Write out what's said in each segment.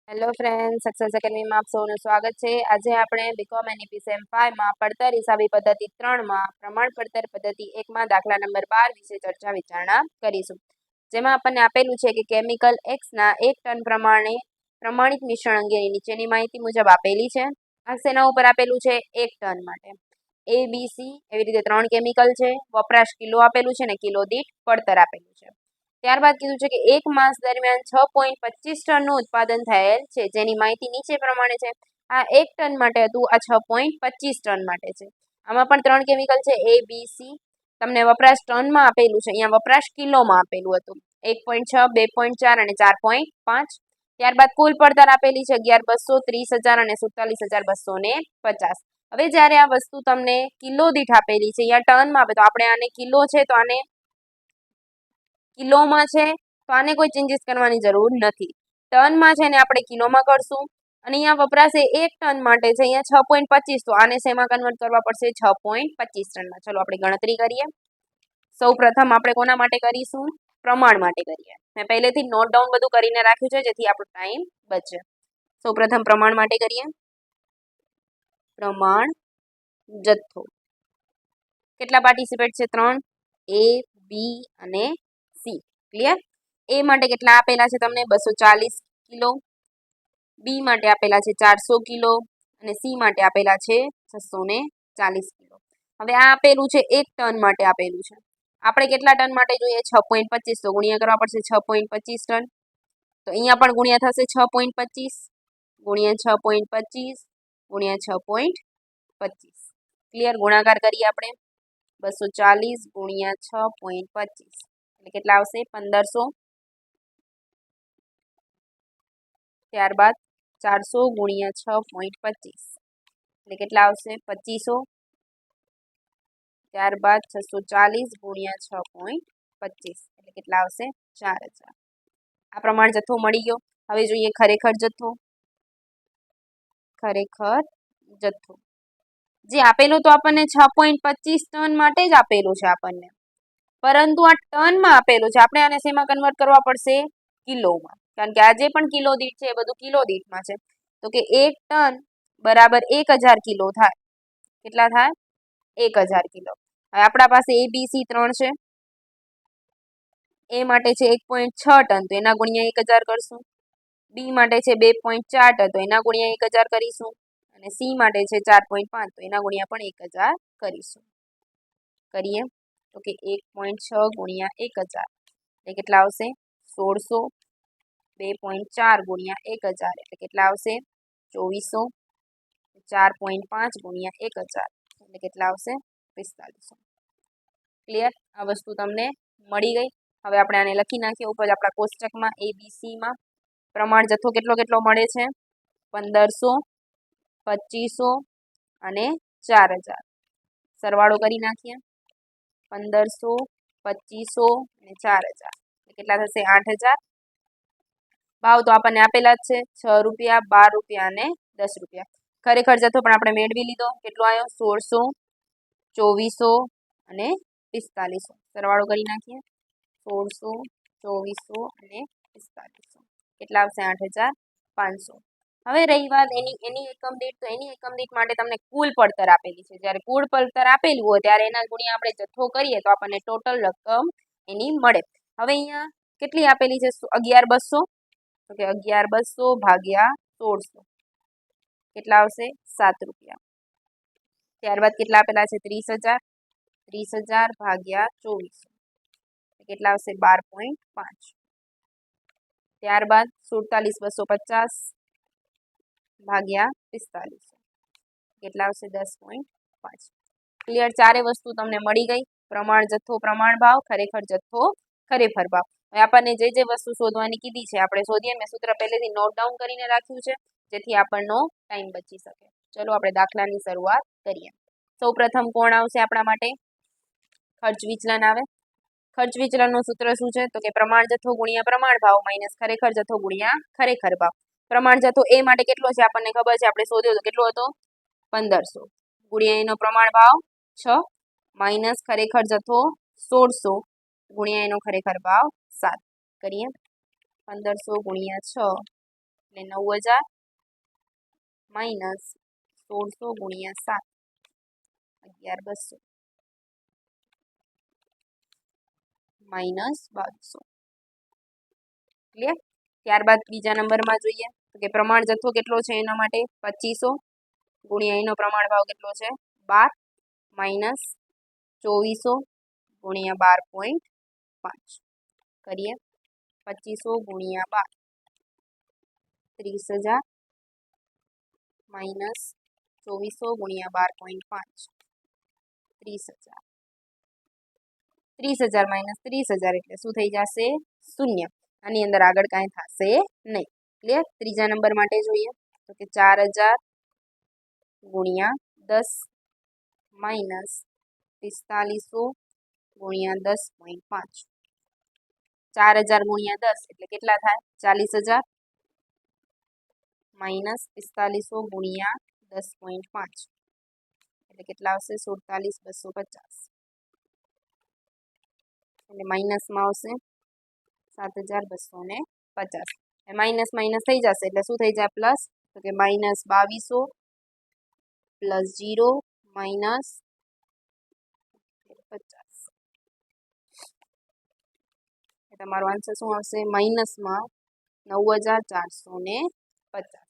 Hello friend, success એકેડમીમાં આપ સૌનું સ્વાગત છે. આજે આપણે બીકોમ એનઈપી સેમ 5માં પડતર હિસાબી પદ્ધતિ 3માં પ્રમાણ પડતર પદ્ધતિ 1માં દાખલા નંબર 12 વિશે ચર્ચા વિચારણા કરીશું. જેમાં આપણને આપેલું છે કે કેમિકલ એક્સના 1 ટન પ્રમાણે પ્રમાણિત મિશ્રણ અંગેની નીચેની માહિતી મુજબ આપેલી છે. આ શેના ઉપર આપેલું છે? 1 ટન માટે. એ બી સી એવી રીતે 3 કેમિકલ છે. વપરાશ કિલો આપેલું છે ને કિલો દીઠ પડતર આપેલું છે. ત્યારબાદ કીધું છે કે 1 માસ દરમિયાન 6.25 ટનનું ઉત્પાદન થયેલ છે, જેની માહિતી નીચે પ્રમાણે છે. આ 1 ટન માટે હતું, આ 6.25 ટન માટે છે. આમાં પણ 3 કેમિકલ છે, એ બી સી. તમને વપરાશ ટનમાં આપેલું છે, અહીંયા વપરાશ કિલોમાં આપેલું હતું. 1.6, 2.4 અને 4.5. ત્યારબાદ કુલ પડતર આપેલી છે 11,200, 30,000 અને 47,250. હવે જ્યારે આ વસ્તુ તમને કિલો દીઠ આપેલી છે, અહીંયા ટનમાં આપે તો આપણે આને કિલો છે તો આને કિલોમાં છે તો આને કોઈ ચેન્જીસ કરવાની જરૂર નથી. ટનમાં છે ને આપણે કિલોમાં કરશું. અને અહીંયા વપરાશ 1 ટન માટે છે, અહીંયા 6.25, તો આને શેમાં કન્વર્ટ કરવા પડશે? 6.25 ટનમાં. ચલો આપણે ગણતરી કરીએ. સૌ પ્રથમ આપણે કોના માટે કરીશું? પ્રમાણ માટે કરીએ. મેં પહેલેથી નોટ ડાઉન બધું કરીને રાખ્યું છે, જેથી આપણો ટાઈમ બચે. સૌ પ્રથમ પ્રમાણ માટે કરીએ. પ્રમાણ જથ્થો. કેટલા પાર્ટિસિપેટ છે? 3. એ, બી અને સી. ક્લિયર? એ માટે કેટલા આપેલા છે તમને? 240 કિલો. બી માટે આપેલા છે 400 કિલો અને સી માટે આપેલા છે 640 કિલો. હવે આ આપેલું છે 1 ટન માટે આપેલું છે. આપણે કેટલા ટન માટે જોઈએ? 6.25, તો ગુણ્યા કરવા પડશે 6.25 ટન. તો અહીંયા પણ ગુણ્યા થશે 6.25 ગુણ્યા 6.25 ગુણ્યા 6.25. ક્લિયર? ગુણાકાર કરીએ આપણે. 240 ગુણ્યા 6.25 એટલે કેટલા આવશે? 1500. ત્યારબાદ 400 ગુણ્યા 6.25 એટલે કેટલા આવશે? 2500. ત્યારબાદ 640 ગુણ્યા 6.25 એટલે કેટલા આવશે? 4000. આ પ્રમાણ જથ્થો મળી ગયો. હવે જોઈએ ખરેખર જથ્થો. ખરેખર જથ્થો જે આપેલું તો આપણને 6.25 ટન માટે જ આપેલું છે આપણને, પરંતુ આ ટનમાં આપેલું છે. આપણે આને શેમાં કન્વર્ટ કરવા પડશે? કિલોમાં. કારણ કે આ જે પણ કિલો દીઠ છે એ બધું કિલો દીઠમાં છે. તો કે 1 ટન બરાબર 1000 કિલો થાય. કેટલા થાય? 1000 કિલો. હવે આપણા પાસે એ બી સી 3 છે. એ માટે છે 1.6 ટન, તો એના ગુણ્યા 1000 કરશું. બી માટે છે 2.4 ટન, તો એના ગુણ્યા 1000 કરીશું. અને સી માટે છે 4.5, તો એના ગુણ્યા પણ 1000 કરીશું. કરીએ તો કે 1.6 ગુણ્યા 1000 એટલે કેટલા આવશે? 1600. 2.4 ગુણ્યા 1000 એટલે કેટલા આવશે? 2400. 4.5 ગુણ્યા 1000 એટલે કેટલા આવશે? 4500. ક્લિયર? આ વસ્તુ તમને મળી ગઈ. હવે આપણે આને લખી નાખીએ ઉપર આપણા કોષ્ટકમાં. એબીસીમાં પ્રમાણ જથ્થો કેટલો કેટલો મળે છે? 1500, 2500 અને 4000. સરવાળો કરી નાખીએ. 1500, 2500 અને 4000 કેટલા થશે? 8000. ભાવ તો આપણને આપેલા જ છે, 6 રૂપિયા, 12 રૂપિયા અને 10 રૂપિયા. ખરેખર જથ્થો પણ આપણે મેળવી લીધો. કેટલો આવ્યો? 1600, 2400 અને 4500. સરવાળો કરી નાખીએ. 1600, 2400 અને 4500 કેટલા આવશે? 8500. હવે રહી વાત એની એકમ દીઠ, તો એની એકમ દીઠ માટે તમને કુલ પડતર આપેલી છે. જ્યારે કુલ પડતર આપેલું હોય ત્યારે એના ગુણ્યા આપણે જથ્થો કરીએ તો આપણને ટોટલ રકમ એની મળે. હવે અહીંયા કેટલી આપેલી છે? 11200. તો કે 11200 ભાગ્યા 1600 કેટલા આવશે? 7 રૂપિયા. ત્યારબાદ કેટલા આપેલા છે? 30000. 30000 ભાગ્યા 2400 કેટલા આવશે? 12.5. ત્યારબાદ 47250 ભાગ્યા 4500 કેટલા આવશે? 10.5. ક્લિયર? ચારે વસ્તુ તમને મળી ગઈ. પ્રમાણ જથ્થો પ્રમાણ ભાવ, ખરેખર જથ્થો ખરેખર ભાવ. હવે આપણને જે વસ્તુ શોધવાની કીધી છે આપણે શોધીએ. મેં સૂત્ર પહેલેથી નોટ ડાઉન કરીને રાખ્યું છે, જેથી આપણનો ટાઈમ બચી શકે. ચલો આપણે દાખલાની શરૂઆત કરીએ. સૌ પ્રથમ કોણ આવશે આપણા માટે? ખર્ચ વિચલન આવે. ખર્ચ વિચલનનું સૂત્ર શું છે? તો કે પ્રમાણ જથ્થો ગુણ્યા પ્રમાણ ભાવ માઇનસ ખરેખર જથ્થો ગુણ્યા ખરેખર ભાવ. પ્રમાણ જથ્થો એ માટે કેટલો છે આપણને ખબર છે, આપણે શોધ્યો તો કેટલો હતો? 1500 ગુણ્યા એનો પ્રમાણ ભાવ 6 માઇનસ ખરેખર જથ્થો 1600 ગુણ્યા એનો ખરેખર ભાવ 7. કરીએ. 1500 ગુણ્યા 6 એટલે 9000 માઇનસ 1600 ગુણ્યા 7 11200 માઇનસ 2200 ક્લિયર। ત્યારબાદ બીજા નંબરમાં જોઈએ તો કે પ્રમાણ જથ્થો કેટલો છે એના માટે 2500 ગુણ્યા એનો પ્રમાણ ભાવ કેટલો છે 12 માઇનસ 2400 ગુણ્યા 12.5 કરીએ 2500 ગુણ્યા 12 30000 માઇનસ 2400 ગુણ્યા 12.5 30000 30000 માઇનસ 30000 એટલે શું થઈ જશે શૂન્ય। આની અંદર આગળ કાંઈ થશે નહીં ક્લિયર। ત્રીજા નંબર માટે જોઈએ તો કે 4000 ગુણ્યા 10 માઇનસ 4500 ગુણ્યા 10.5 4000 ગુણ્યા 10 એટલે કેટલા થાય 40000 માઇનસ 4500 ગુણ્યા 10.5 એટલે કેટલા આવશે 47250 એટલે માઇનસમાં આવશે 7250 માઇનસ માઇનસ થઈ જશે એટલે શું થઈ જાય પ્લસ તો કે માઇનસ 2200 પ્લસ 0 માઇનસ 50 તમારો આન્સર શું આવશે માઇનસમાં 9450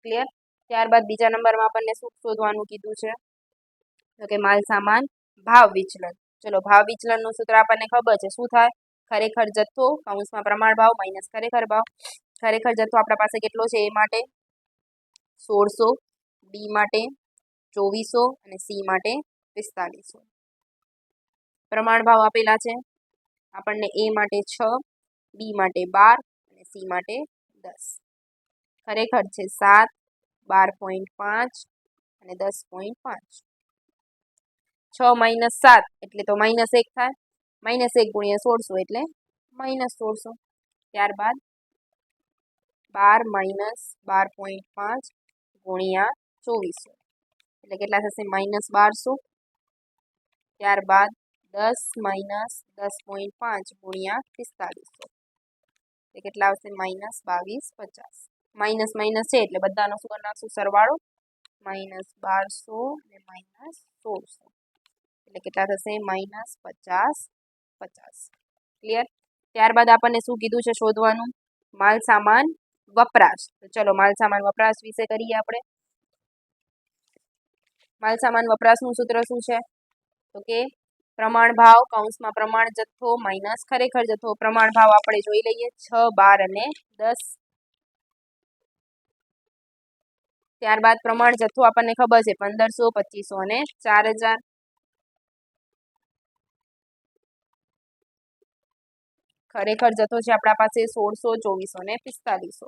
ક્લિયર। ત્યારબાદ બીજા નંબરમાં આપણને શું શોધવાનું કીધું છે તો કે માલ સામાન ભાવ વિચલન। ચલો ભાવ વિચલનનું સૂત્ર આપણને ખબર છે શું થાય ખરેખર જથ્થો કૌંસમાં પ્રમાણ ભાવ માઇનસ ખરેખર ભાવ। ખરેખર જથ્થો આપણા પાસે કેટલો છે એ માટે 1600 બી માટે 2400 અને સી માટે 4500 પ્રમાણ ભાવ આપેલા છે આપણને એ માટે 6 બી માટે 12 અને સી માટે 10 ખરેખર છે 7 12.5 અને 10.5 6 માઇનસ 7 એટલે તો માઇનસ 1 થાય માઇનસ 1 ગુણ્યા 1600 એટલે માઇનસ 1600 ત્યારબાદ 12 માઇનસ 12.5 ગુણ્યા 2400 એટલે કેટલા થશે માઇનસ 1200 ત્યારબાદ 10 માઇનસ 10.5 ગુણ્યા 4500 એટલે કેટલા આવશે માઇનસ 2250 માઇનસ માઇનસ છે એટલે બધાનો શું કરી નાખશું સરવાળો માઇનસ 1200 અને માઇનસ 1600 એટલે કેટલા થશે માઇનસ 50 ક્લિયર। ત્યારબાદ આપણને શું કીધું છે શોધવાનું માલ સામાન વપરાશ। તો ચલો માલ સામાન વપરાશ વિશે કરીએ આપણે। માલ સામાન વપરાશનું સૂત્ર શું છે તો કે પ્રમાણ ભાવ કૌંસમાં પ્રમાણ જથ્થો માઇનસ ખરેખર જથ્થો પ્રમાણ ભાવ આપણે જોઈ લઈએ 6 12 અને 10 ત્યારબાદ પ્રમાણ જથ્થો આપણને ખબર છે 1500 2500 અને 4000 ખરેખર જથ્થો છે આપણા પાસે 1600 2400 અને 4500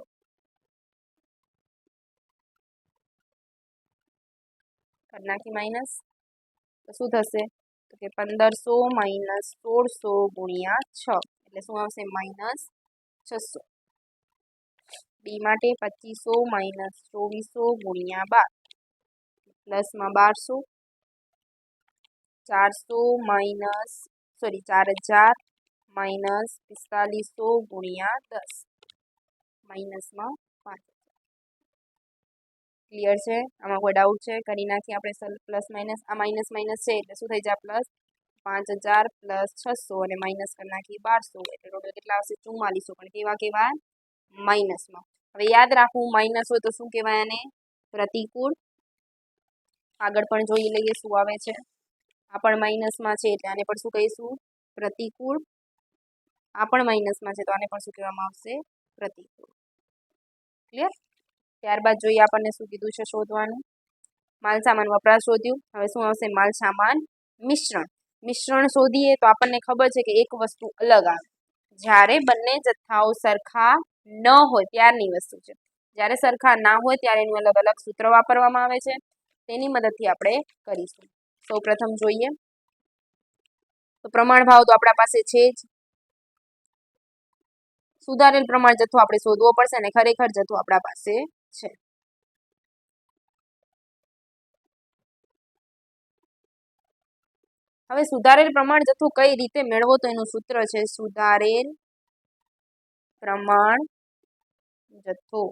કરી નાખી માઇનસ તો શું થશે તો કે 1500 માઇનસ 1600 ગુણ્યા 6 એટલે શું આવશે માઇનસ 600 બી માટે 2500 માઇનસ 2400 ગુણ્યા 12 પ્લસમાં 1200 400 માઇનસ 4000 માઇનસ 4500 ગુણ્યા 10 માઇનસમાં 5000 ક્લિયર છે આમાં કોઈ ડાઉટ છે કરી નાખીએ આપણે પ્લસ માઇનસ આ માઇનસ માઇનસ છે એટલે શું થઈ જાય પ્લસ 5000 પ્લસ 600 અને માઇનસ કરી નાખીએ 1200 એટલે ટોટલ કેટલા આવશે 4400 પણ કેવા કેવા માઇનસમાં। હવે યાદ રાખવું માઇનસ હોય તો શું કહેવાય આને પ્રતિકૂળ। આગળ પણ જોઈ લઈએ શું આવે છે આ પણ માઇનસમાં છે એટલે આને પણ શું કહીશું પ્રતિકૂળ। આ પણ માઇનસમાં છે તો આને પણ શું કહેવામાં આવશે પ્રતિકૂળ ક્લિયર। ત્યારબાદ જોઈએ આપણને શું કીધું છે શોધવાનું માલ સામાન વપરાશ શોધ્યું હવે શું આવશે માલ સામાન મિશ્રણ શોધીએ તો આપણને ખબર છે કે એક વસ્તુ અલગ આવે જ્યારે બંને જથ્થાઓ સરખા ન હોય ત્યારની વસ્તુ છે જ્યારે સરખા ના હોય ત્યારે એનું અલગ અલગ સૂત્ર વાપરવામાં આવે છે તેની મદદથી આપણે કરીશું। સૌપ્રથમ જોઈએ તો પ્રમાણ ભાવ તો આપણા પાસે છે જ સુધારેલ પ્રમાણ જથ્થો આપણે શોધવો પડશે અને ખરેખર જથ્થો આપણા પાસે છે। હવે સુધારેલ પ્રમાણ જથ્થો કઈ રીતે મેળવો તો એનું સૂત્ર છે સુધારેલ પ્રમાણ જથ્થો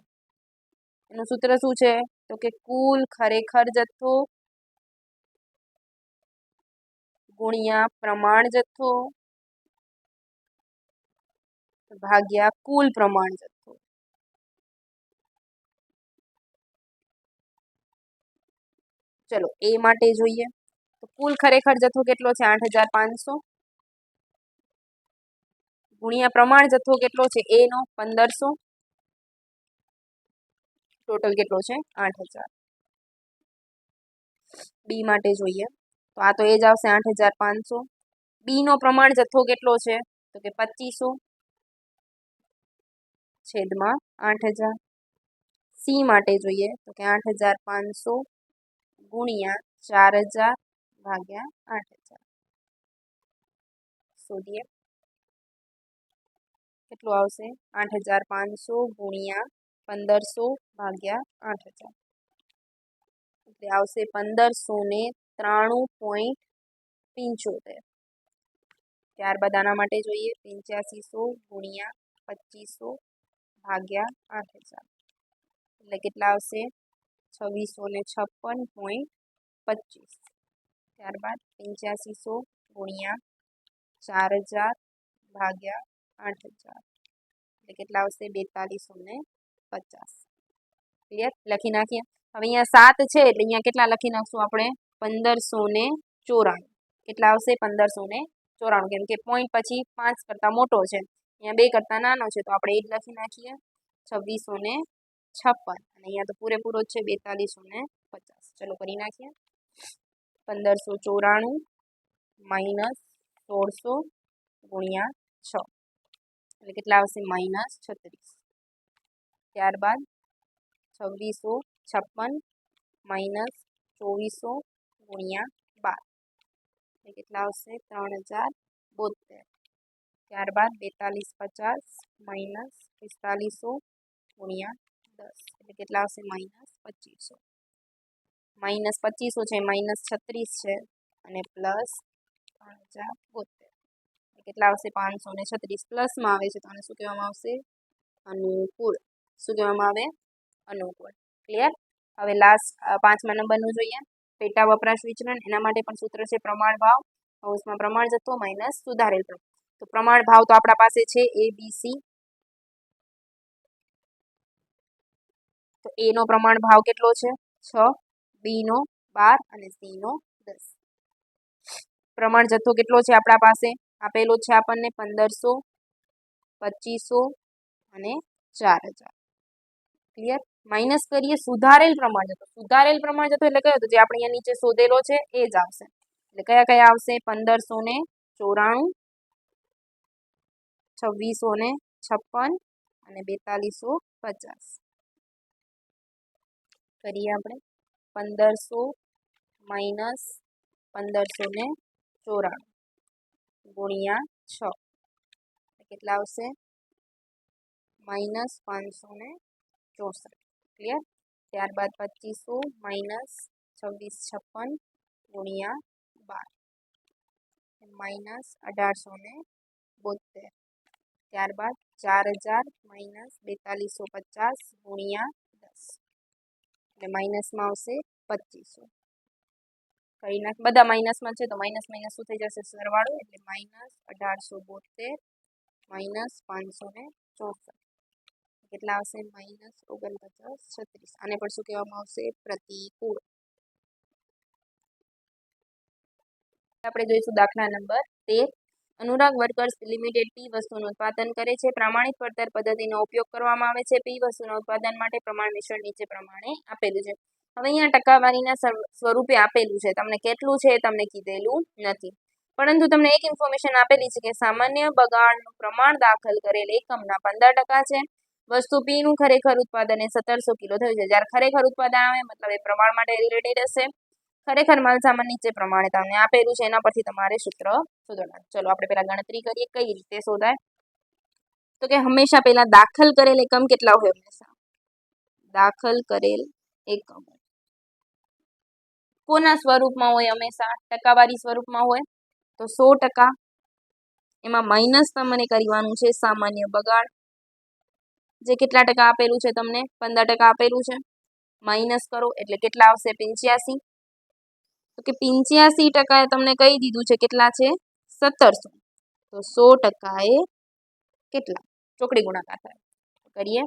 એનું સૂત્ર શું છે? તો કે કુલ ખરેખર જથ્થો ગુણ્યા પ્રમાણ જથ્થો ભાગ્યા કુલ પ્રમાણ જથ્થો. ચલો એ માટે જોઈએ તો કુલ ખરેખર જથ્થો કેટલો છે? 8,500 ગુણ્યા પ્રમાણ જથ્થો કેટલો છે? એ નો 1500 ટોટલ કેટલો છે? 8,000. બી માટે જોઈએ તો આ તો એ જ આવશે 8,500. બી નો પ્રમાણ જથ્થો કેટલો છે? તો કે 2500 છેદમાં 8,000. સી માટે જોઈએ તો કે 8,500 ગુણ્યા 4,000 ભાગ્યા 8,000. શોધીએ કેટલું આવશે? 8,500 ગુણ્યા 1500 ભાગ્યા 8,000 એટલે આવશે 1593.75. ત્યારબાદ આના માટે જોઈએ 8500 ગુણ્યા 2500 ભાગ્યા 8,000 એટલે કેટલા આવશે? 2656.25. ત્યારબાદ 8500 ગુણ્યા 4,000 ભાગ્યા 8,000 એટલે કેટલા આવશે? 4250. ક્લિયર? લખી નાખીએ. હવે અહીંયા 7 છે એટલે અહીંયા કેટલા લખી નાખશું આપણે? 1594. કેટલા આવશે? 1594 કેમ કે પોઈન્ટ પછી 5 કરતા મોટો છે, અહીંયા 2 કરતા નાનો છે તો આપણે એ જ લખી નાખીએ 2656 અને અહીંયા તો પૂરેપૂરો જ છે 4250. ચલો કરી નાખીએ. 1594 માઇનસ 1600 ગુણ્યા 6 એટલે કેટલા આવશે? -36. ત્યારબાદ 2656 માઇનસ 2400 ગુણ્યા 12 એટલે કેટલા આવશે? 3072. ત્યારબાદ 4250 માઇનસ 4500 ગુણ્યા 10 એટલે કેટલા આવશે? -2500. -2500 છે, -36 છે અને પ્લસ 3072 કેટલા આવશે? 536. પ્લસમાં આવે છે તો આને શું કહેવામાં આવશે? અનુકૂળ. શું કહેવામાં આવે? અનુકૂળ. ક્લિયર? હવે લાસ્ટ 5મા નંબરનું જોઈએ. પેટા વપરાશ વિચરણ. એના માટે પણ સૂત્ર છે પ્રમાણ ભાવ કૌંસમાં પ્રમાણ જથ્થો માઇનસ સુધારેલ પ્રમાણ. તો પ્રમાણ ભાવ તો આપણા પાસે છે એ બી સી. તો એ નો પ્રમાણ ભાવ કેટલો છે? 6, બી નો 12 અને સી નો 10. પ્રમાણ જથ્થો કેટલો છે આપણા પાસે? આપેલો છે આપણને 1500, 2500 અને 4000. ક્લિયર? માઇનસ કરીએ સુધારેલ પ્રમાણ જથ્થો. સુધારેલ પ્રમાણ જથ્થો એટલે કયો? તો જે આપણે અહીંયા નીચે શોધેલો છે એ જ આવશે. એટલે કયા કયા આવશે? 1594, 2656 અને 4250. કરીએ આપણે 1500 માઇનસ 1594 ગુણ્યા 6 કેટલા આવશે? -564. ક્લિયર? ત્યારબાદ 2500 માઇનસ 2656 ગુણ્યા 12 -1872. ત્યારબાદ 4000 માઇનસ 4250 ગુણ્યા 10 એટલે માઇનસમાં આવશે 2500. કરી નાખ. બધા માઇનસમાં છે તો માઇનસ માઇનસ શું થઈ જશે? સરવાળો. એટલે -1872 માઇનસ 564 કેટલા આવશે? -4936. આને પણ શું કહેવામાં આવશે? પ્રતિકૂળ. આપણે જોઈશું દાખલા નંબર 13. અનુરાગ વર્કર્સ લિમિટેડ પી વસ્તુનું ઉત્પાદન કરે છે. પ્રમાણિત પડતર પદ્ધતિનો ઉપયોગ કરવામાં આવે છે. પી વસ્તુના ઉત્પાદન માટે પ્રમાણ મિશ્રણ નીચે પ્રમાણે આપેલું છે. હવે અહીંયા ટકાવારીના સ્વરૂપે આપેલું છે. તમને કેટલું છે એ તમને કીધેલું નથી, પરંતુ તમને એક ઇન્ફોર્મેશન આપેલી છે કે સામાન્ય બગાડનું પ્રમાણ દાખલ કરેલ એકમના 15% છે. વસ્તુ પી નું ખરેખર ઉત્પાદન એ 1700 કિલો થયું છે. જ્યારે ખરેખર ઉત્પાદન આવે મતલબ એ પ્રમાણ માટે રિલેટેડ હશે. ખરેખર માલ સામાન નીચે પ્રમાણે તમને આપેલું છે, એના પરથી તમારે સૂત્ર શોધવાનું. ચલો આપણે પહેલા ગણતરી કરીએ કઈ રીતે શોધાય. તો કે હંમેશા પહેલા દાખલ કરેલ એકમ કેટલા હોય? હંમેશા દાખલ કરેલ એકમ કોના સ્વરૂપમાં હોય? હંમેશા ટકાવારી સ્વરૂપમાં હોય. તો 100%. એમાં માઇનસ તમને કરવાનું છે સામાન્ય બગાડ. જે કેટલા ટકા આપેલું છે તમને 15% આપેલું છે માઇનસ કરો એટલે કેટલા આવશે 85 તો કે 85% તમને કહી દીધું છે કેટલા છે 1700 તો 100% એ કેટલા ચોકડી ગુણાકાર થાય કરીએ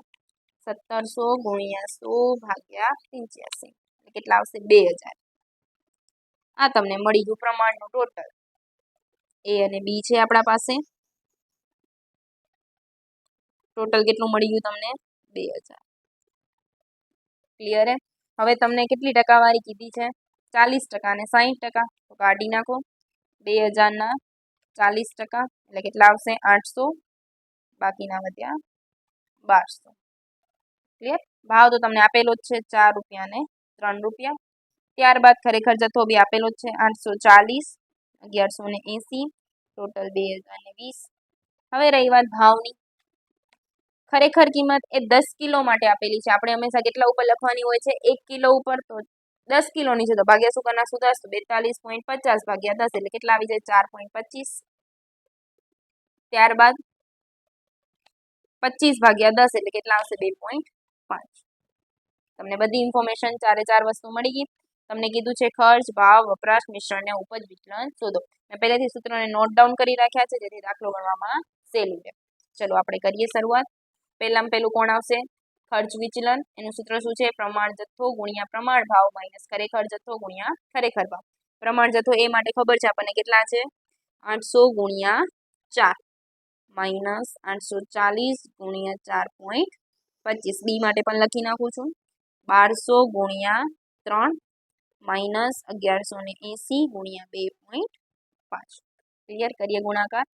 1700 ગુણ્યા 100 ભાગ્યા 85 કેટલા આવશે 2000 આ તમને મળી ગયું પ્રમાણનું ટોટલ એ અને બી છે આપણા પાસે ટોટલ કેટલું મળી ગયું તમને 2000 ક્લિયર હે હવે તમને કેટલી ટકાવારી કીધી છે 40% અને 60% તો કાઢી નાખો 2000 ના 40% એટલે કેટલા આવશે 800 બાકીના વધ્યા 1200 ક્લિયર ભાવ તો તમને આપેલો જ છે 4 રૂપિયા ને 3 રૂપિયા ત્યારબાદ ખરેખર જથ્થો બી આપેલો જ છે 840 1180 ટોટલ 2020 હવે રહી વાત ભાવની ખરેખર કિંમત એ 10 કિલો માટે આપેલી છે આપણે હંમેશા કેટલા ઉપર લખવાની હોય છે 1 કિલો ઉપર તો 10 કિલોની છે તો ભાગ્યા શું કરનાર સુધારશું 42.50 ભાગ્યા 10 એટલે કેટલા આવી જાય 4.25 ત્યારબાદ 25 ભાગ્યા 10 એટલે કેટલા આવશે 2.5 તમને બધી ઇન્ફોર્મેશન ચારે ચાર વસ્તુ મળી ગઈ તમને કીધું છે ખર્ચ ભાવ વપરાશ મિશ્રણ ને ઉપજ વિચલન શોધો મેં પહેલેથી સૂત્રોને નોટ ડાઉન કરી રાખ્યા છે જેથી દાખલો ગણવામાં સહેલું રહે ચલો આપણે કરીએ શરૂઆત પહેલામાં પહેલું કોણ આવશે ખર્ચ વિચલન એનું સૂત્ર શું છે પ્રમાણ જથ્થો ગુણ્યા પ્રમાણ ભાવ માઇનસ ખરેખર જથ્થો ગુણ્યા ખરેખર ભાવ પ્રમાણ જથ્થો એ માટે ખબર છે આપણને કેટલા છે 800 ગુણ્યા 4 માઇનસ 840 ગુણ્યા 4.25 બી માટે પણ લખી નાખું છું 1200 ગુણ્યા 3 માઇનસ 1180 ગુણ્યા 2.5 ક્લિયર કરીએ ગુણાકાર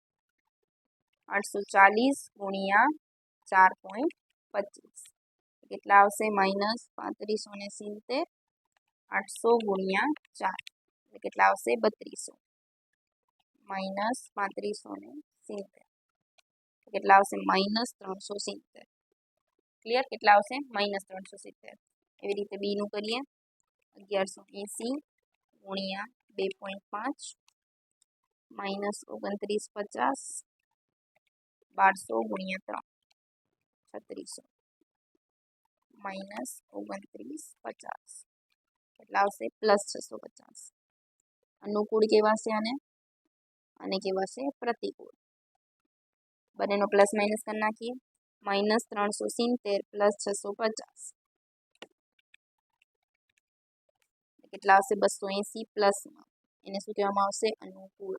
840 ગુણ્યા 4.25 કેટલા આવશે માઇનસ 3570 800 ગુણ્યા 4 કેટલા આવશે 3200 માઇનસ 3570 કેટલા આવશે માઇનસ 370 ક્લિયર કેટલા આવશે માઇનસ 370 એવી રીતે બી નું કરીએ 1180 ગુણ્યા 2.5 માઇનસ 2950 1200 ગુણ્યા 3 3600 માઇનસ 2950 કેટલા આવશે પ્લસ 650 અનુકૂળ કેવા છે અને કેવા છે પ્રતિકૂળ બંનેનો પ્લસ માઇનસ કરી નાખીએ માઇનસ 370 પ્લસ 650 કેટલા આવશે 280 પ્લસમાં એને શું કહેવામાં આવશે અનુકૂળ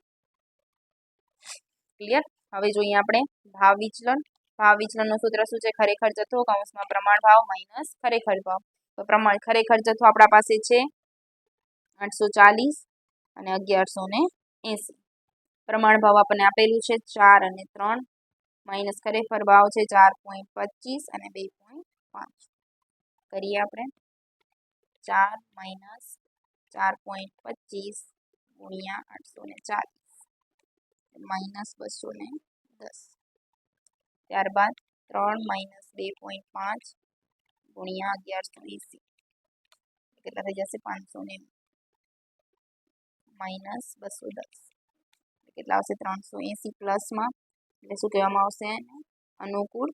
ક્લિયર હવે જોઈએ આપણે ભાવ વિચલનનું સૂત્ર શું છે ખરેખર જથ્થો કૌંસમાં પ્રમાણ ભાવ માઇનસ ખરેખર ભાવ તો ખરેખર જથ્થો આપણા પાસે છે 840 અને 1180 પ્રમાણ ભાવ આપણને આપેલું છે 4 અને 3 માઇનસ ખરેખર ભાવ છે 4.25 અને 2.5 કરીએ આપણે 4 માઇનસ 4.25 ગુણ્યા 840 માઇનસ 210 ત્યારબાદ 3 માઇનસ 2.5 ગુણ્યા 1180 કેટલા થઈ જશે 590 માઇનસ 210 કેટલા આવશે 380 પ્લસમાં એટલે શું કહેવામાં આવશે અનુકૂળ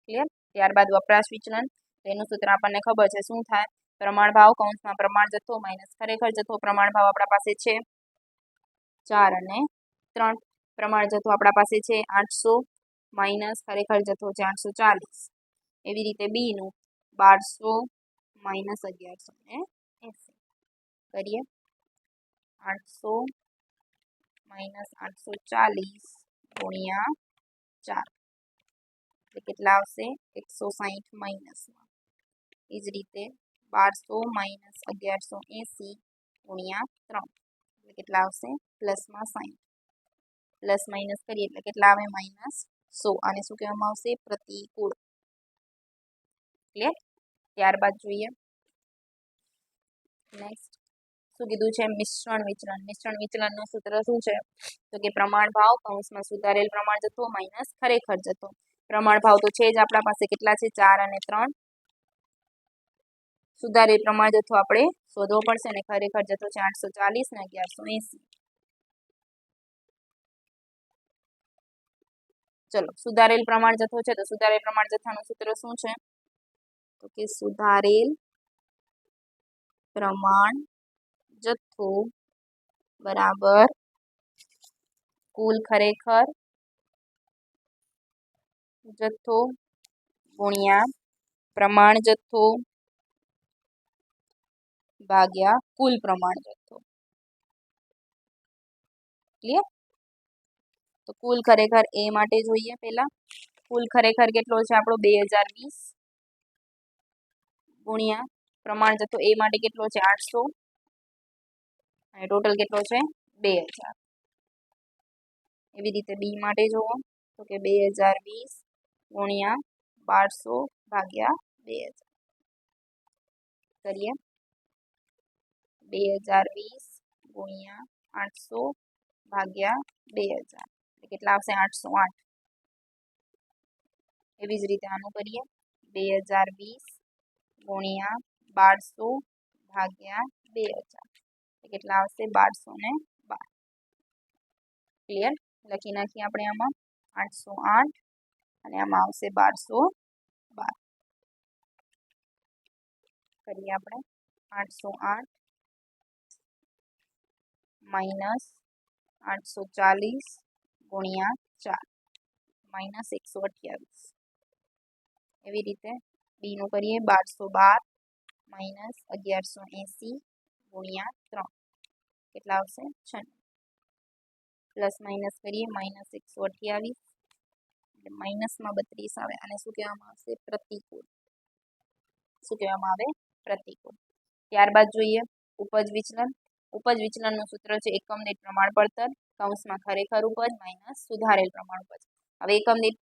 ક્લિયર ત્યારબાદ વપરાશ વિચલન તેનું સૂત્ર આપણને ખબર છે શું થાય પ્રમાણ ભાવ કૌંસમાં પ્રમાણ જથ્થો માઇનસ ખરેખર જથ્થો પ્રમાણ ભાવ આપણા પાસે છે 4 અને 3 પ્રમાણ જથ્થો આપણા પાસે છે 800 માઇનસ ખરેખર જથ્થો છે 840 એવી રીતે બી નું 1200 માઇનસ 1180 કરીએ 800 માઇનસ 840 ગુણ્યા 4 એટલે કેટલા આવશે 160 માઇનસમાં એ જ રીતે 1200 માઇનસ 1180 ગુણ્યા 3 એટલે કેટલા આવશે પ્લસમાં 60 પ્લસ માઇનસ કરીએ એટલે કેટલા આવે માઇનસ 100 આને શું કહેવામાં આવશે પ્રતિકૂળ ક્લિયર ત્યારબાદ જોઈએ નેક્સ્ટ શું કીધું છે મિશ્રણ વિચલનનું સૂત્ર શું છે તો કે પ્રમાણ ભાવ કૌંસમાં સુધારેલ પ્રમાણ જથ્થો માઇનસ ખરેખર જથ્થો પ્રમાણ ભાવ તો છે જ આપણા પાસે કેટલા છે 4 અને 3 સુધારેલ પ્રમાણ જથ્થો આપણે શોધવો પડશે અને ખરેખર જથ્થો છે 840 ને 1180 ચલો સુધારેલ પ્રમાણ જથ્થો છે તો સુધારેલ પ્રમાણ જથ્થાનું સૂત્ર શું છે તો કે સુધારેલ પ્રમાણ જથ્થો બરાબર કુલ ખરેખર જથ્થો ગુણ્યા પ્રમાણ જથ્થો ભાગ્યા કુલ પ્રમાણ જથ્થો. ક્લિયર? તો કુલ ખરેખર એ માટે જોઈએ પહેલા. કુલ ખરેખર કેટલો છે આપણો 2020 ગુણ્યા પ્રમાણ જથ્થો એ માટે કેટલો છે 800 અને ટોટલ કેટલો છે 2000. એવી રીતે બી માટે જુઓ તો કે 2020 ગુણ્યા 1200 ભાગ્યા 2000 કરીએ 2020 ગુણ્યા 800 ભાગ્યા 2000 કેટલા આવશે 808. એવી જ રીતે આનું કરીએ 2020 ગુણ્યા 1200 ભાગ્યા 2000 કેટલા આવશે 1212. ક્લિયર? લખી નાખીએ આપણે આમાં 808 અને આમાં આવશે 1212. કરીએ આપણે 808 માઇનસ 840 ગુણ્યા 4 માઇનસ 128. એવી રીતે બીનું કરીએ 1212 માઇનસ 1180 ગુણ્યા 3 કેટલા આવશે 96. પ્લસ માઇનસ કરીએ માઇનસ 128 એટલે માઇનસમાં 32 આવે અને શું કહેવામાં આવશે પ્રતિકૂળ. શું કહેવામાં આવે પ્રતિકૂળ. ત્યારબાદ જોઈએ ઉપજ વિચલન. ઉપજ વિચલનનું સૂત્ર છે એકમ દીઠ પ્રમાણ પડતર કૌંસમાં ખરેખર ઉપજ માઇનસ સુધારેલ પ્રમાણ ઉપજ. હવે એકમ દીઠ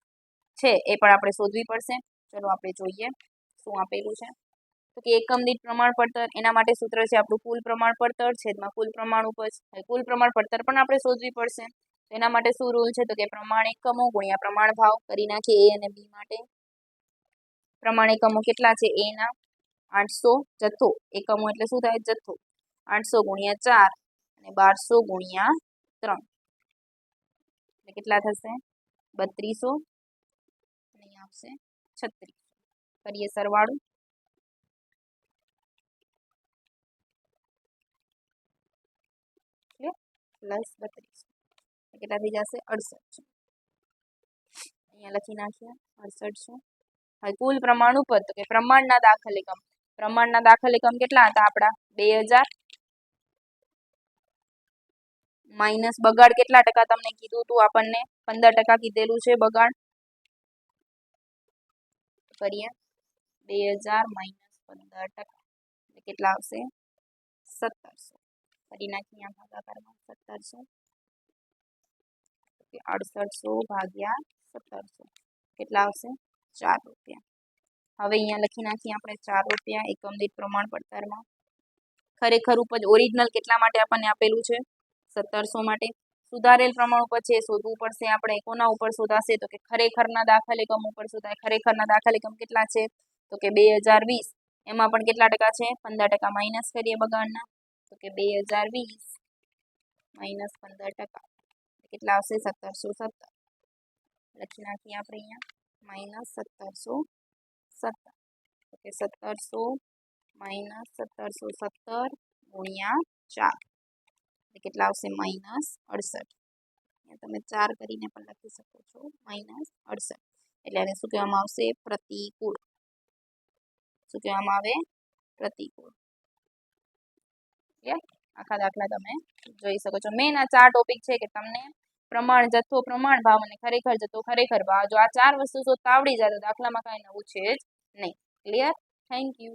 છે એ પણ આપણે શોધવી પડશે. ચલો આપણે જોઈએ શું આપેલું છે તો કે એકમ દીઠ પ્રમાણ પડતર એના માટે સૂત્ર છે આપણું કુલ પ્રમાણ પડતર છેદમાં કુલ પ્રમાણ ઉપજ. કુલ પ્રમાણ પડતર પણ આપણે શોધવી પડશે. એના માટે શું રૂલ છે તો કે પ્રમાણ એકમો ગુણ્યા પ્રમાણ ભાવ. કરી નાખીએ એ અને બી માટે. પ્રમાણ એકમો કેટલા છે એ ના 800 જથ્થો એકમો એટલે શું થાય જથ્થો 800 ગુણ્યા 4 અને 1200 ગુણ્યા 3 એટલે કેટલા થશે 3200 અને અહીં આવશે 36. કરીએ સરવાળો પ્લસ 32 કેટલા થઈ જશે 68. અહીંયા લખી નાખીએ 6800. હવે કુલ પ્રમાણ ઉપર તો કે પ્રમાણના દાખલ એકમ. પ્રમાણના દાખલ એકમ કેટલા હતા આપણા 2000 માઇનસ બગાડ કેટલા ટકા તમને કીધું હતું આપણને 15% કીધેલું છે બગાડ. કરીએ 2000 માઇનસ 15% કેટલા આવશે 1700. કરી નાખીએ આ ભાગાકારમાં 1700 6800 ભાગ્યા 1700 કેટલા આવશે 4 રૂપિયા. હવે અહીંયા લખી નાખીએ આપણે 4 રૂપિયા એકમ દીઠ પ્રમાણ પડતરમાં. ખરેખર ઉપજ ઓરિજિનલ કેટલા માટે આપણને આપેલું છે 1700 માટે. સુધારેલ પ્રમાણ ઉપર છે શોધવું પડશે આપણે. કોના ઉપર શોધાશે તો કે ખરેખરના દાખલ એકમ ઉપર શોધાય. ખરેખરના દાખલ એકમ કેટલા છે તો કે 2020 એમાં પણ કેટલા ટકા છે 15% માઇનસ કરીએ બગાડના તો કે 2020 માઇનસ 15% કેટલા આવશે 1717. લખી નાખીએ આપણે અહીંયા માઇનસ 1717 તો કે 1700 માઇનસ 1717 ગુણ્યા 4 કેટલા આવશે માઇનસ 68. તમે 4 કરીને પણ લખી શકો છો માઇનસ 68. એટલે એને શું કહેવામાં આવશે પ્રતિકૂળ. શું કહેવામાં આવે પ્રતિકૂળ. આખા દાખલા તમે જોઈ શકો છો. મેન આ 4 ટોપિક છે કે તમને પ્રમાણ જથ્થો પ્રમાણ ભાવ અને ખરેખર જથ્થો ખરેખર ભાવ જો આ 4 વસ્તુ શોધતા આવડી જાય તો દાખલામાં કાંઈ નવું છે જ નહીં. ક્લિયર? Thank you.